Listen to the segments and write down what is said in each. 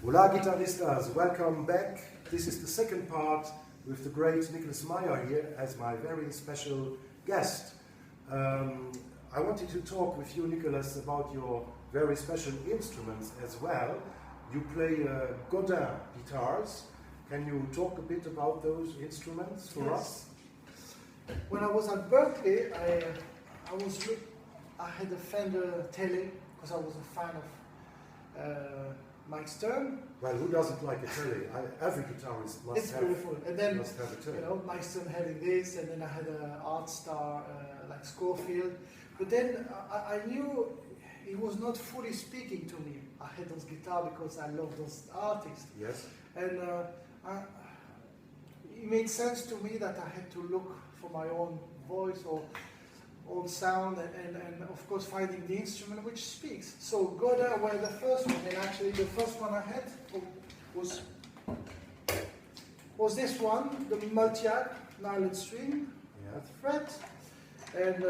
Hola guitaristas, welcome back. This is the second part with the great Nicolas Meier here as my very special guest. I wanted to talk with you, Nicolas, about your very special instruments as well. You play Godin guitars. Can you talk a bit about those instruments for us? When I was at Berkeley, I had a Fender Tele because I was a fan of Mike Stern. Well, who doesn't like a Tele? Every guitarist must have. Beautiful. And then must have a Tele. you know, Mike Stern having this, and then I had an art star like Scofield. But then I knew it was not fully speaking to me. I had those guitars because I love those artists. Yes. And it made sense to me that I had to look for my own voice or own sound, and of course finding the instrument which speaks. So Godin were the first one, and actually the first one I had was this one, the multi-arc nylon string with fret. And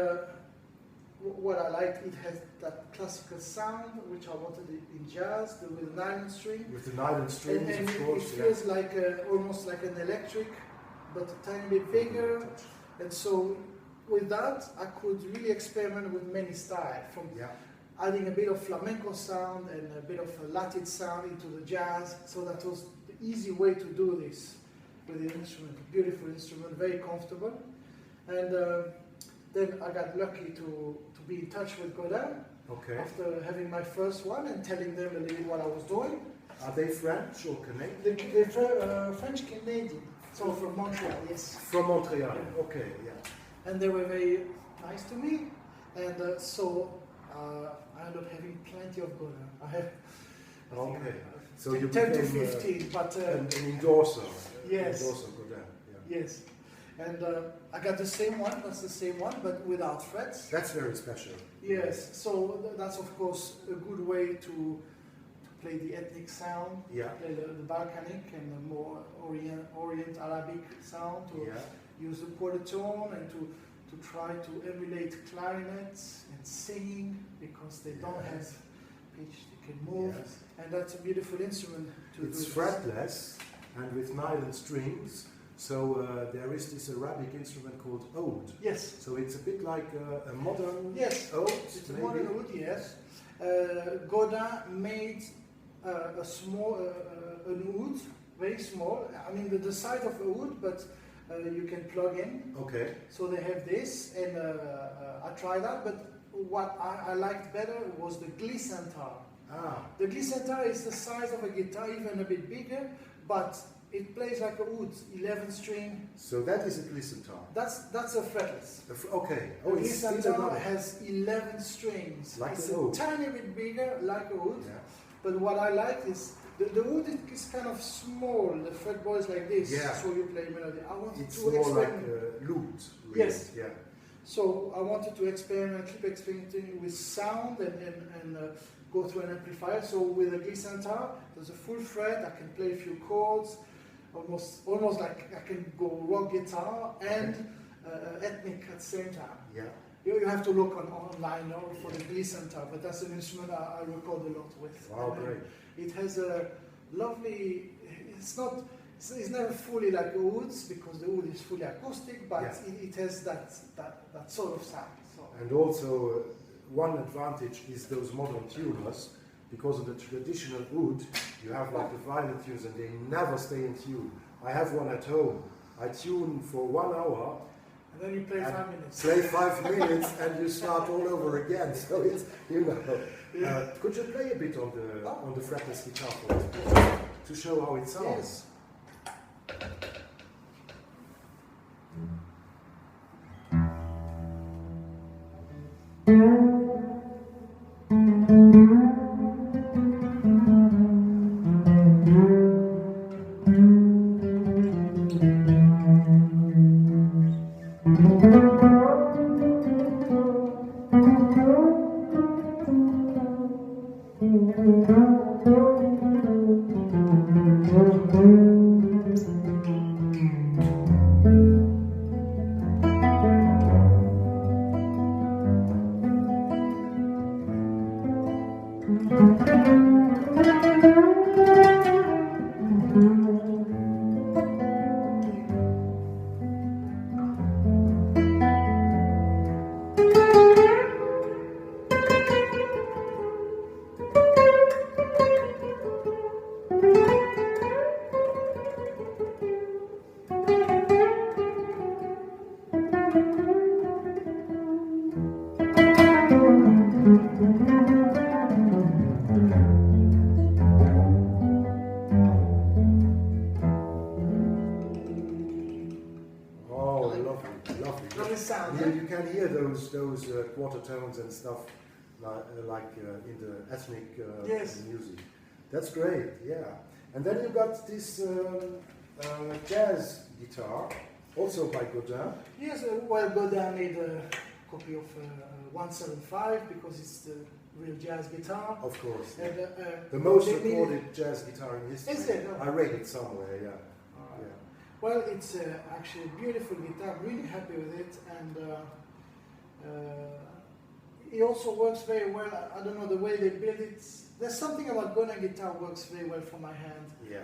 what I liked, it has that classical sound which I wanted in jazz, with the nylon string. With the nylon strings, and of course. It feels like almost like an electric, but a tiny bit bigger. And so with that, I could really experiment with many styles, from adding a bit of flamenco sound and a bit of a Latin sound into the jazz. So that was the easy way to do this with the instrument. A beautiful instrument, very comfortable. And then I got lucky to be in touch with Godin after having my first one and telling them a little bit what I was doing. Are they French or Canadian? They're French-Canadian, so from Montreal, yes. From Montreal, okay, yeah. And they were very nice to me, and so I ended up having plenty of Godin. I have so you 10 to became 15, but an endorser. Yes. Endorser Godin, yes. And I got the same one, that's the same one, but without frets. That's very special. Yes, so that's of course a good way to play the ethnic sound, play the Balkanic and the more Orient Arabic sound, to use the quarter tone and to try to emulate clarinets and singing, because they don't have pitch, they can move, and that's a beautiful instrument to do. It's fretless and with nylon strings. So there is this Arabic instrument called oud. Yes. So it's a bit like a modern oud. It's a modern oud, yes. Godin made a small, an oud, very small. I mean the size of a oud, but you can plug in. Okay. So they have this, and I tried that, but what I liked better was the glissentar. The glissentar is the size of a guitar, even a bit bigger, but it plays like a oud, 11 string. So that is a glissentar. That's a fretless. Okay. Oh, the glissentar has 11 strings. Like it's a a tiny bit bigger, like a oud. Yeah. But what I like is the oud is kind of small. The fretboard is like this. Yeah. So you play melody. I wanted to more like a lute. Really. Yes. Yeah. So I wanted to keep experimenting with sound and go through an amplifier. So with a glissentar, there's a full fret. I can play a few chords. Almost like I can go rock guitar and ethnic at the same time. Yeah. You have to look online for the glissentar, but that's an instrument I record a lot with. Wow, great. It has a lovely. It's never fully like the ouds, because the oud is fully acoustic, but it has that sort of sound. So. And also one advantage is those modern tuners. Because of the traditional oud, you have like the violin tunes and they never stay in tune. I have one at home. I tune for 1 hour. And then you play 5 minutes. Play 5 minutes and you start all over again. So it's, you know. Could you play a bit on the fretless guitar for us to show how it sounds? Yes. those quarter tones and stuff like in the ethnic Yes. music. That's great, yeah. And then you got this jazz guitar, also by Godin. Yes, well, Godin made a copy of 175 because it's the real jazz guitar. Of course. And, the most they recorded jazz guitar in history. Is it? I read it somewhere, yeah. Right. Yeah. Well, it's actually a beautiful guitar. I'm really happy with it, and it also works very well. I don't know the way they build it. There's something about Godin guitar works very well for my hand. Yeah.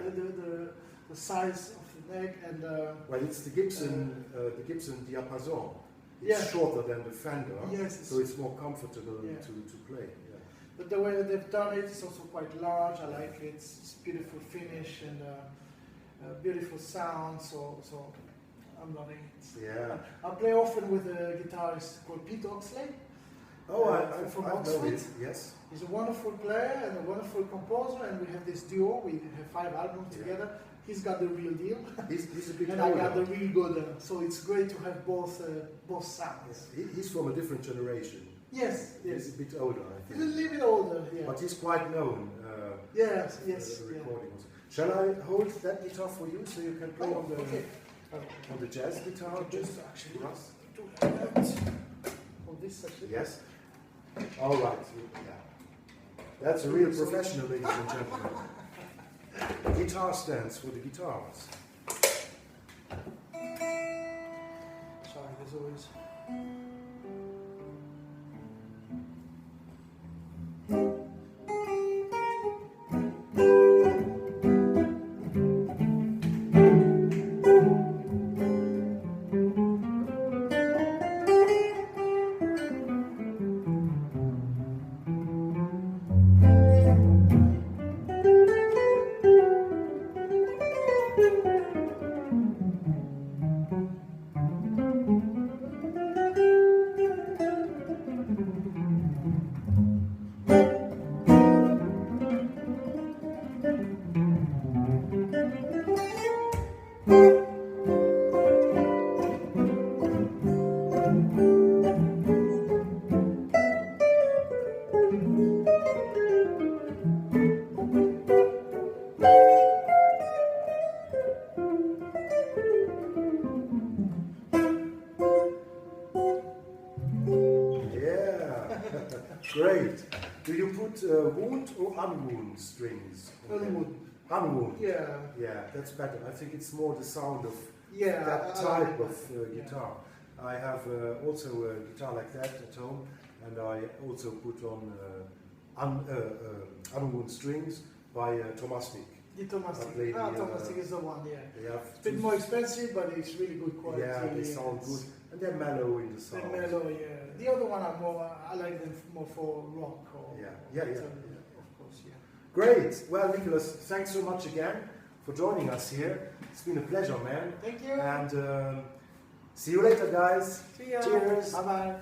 The size of the neck and. Well, it's the Gibson diapason. It's yeah. shorter than the Fender, yes, so it's more comfortable yeah. to play. Yeah. But the way they've done it is also quite large. I like it. It's beautiful finish and beautiful sound. So I'm loving it. Yeah. I play often with a guitarist called Pete Oxley. Oh, I from know Oxford. it. Yes. He's a wonderful player and a wonderful composer, and we have this duo. We have 5 albums together. He's got the real deal. He's a bit and older. I got the real good. So it's great to have both sounds. He's from a different generation. Yes, yes. He's a bit older, I think. He's a little bit older, yeah. But he's quite known. Yes. Recordings. Shall I hold that guitar for you so you can play on the okay. on the jazz guitar? Just Just actually Yes. do that. Oh, this actually. Yes. All right. Yeah. That's a real professional, ladies and gentlemen. Guitar stands for the guitars. Sorry, there's always. Great. Do you put wound or unwound strings? Unwound. Unwound. Yeah. Yeah, that's better. I think it's more the sound of Yeah. that I type like of that. guitar. I have also a guitar like that at home, and I also put on unwound strings by Tomasnik. The Tomastik. lady, Tomastik is the one, yeah. They have It's a bit more expensive, but it's really good quality. Yeah, they sound good, and they're mellow in the sound. They're mellow, yeah. The other one I like them more for rock or Yeah. of course, yeah. Great. Well, Nicolas, thanks so much again for joining us here. It's been a pleasure, man. Thank you. And see you later, guys. See ya. Cheers. Bye bye.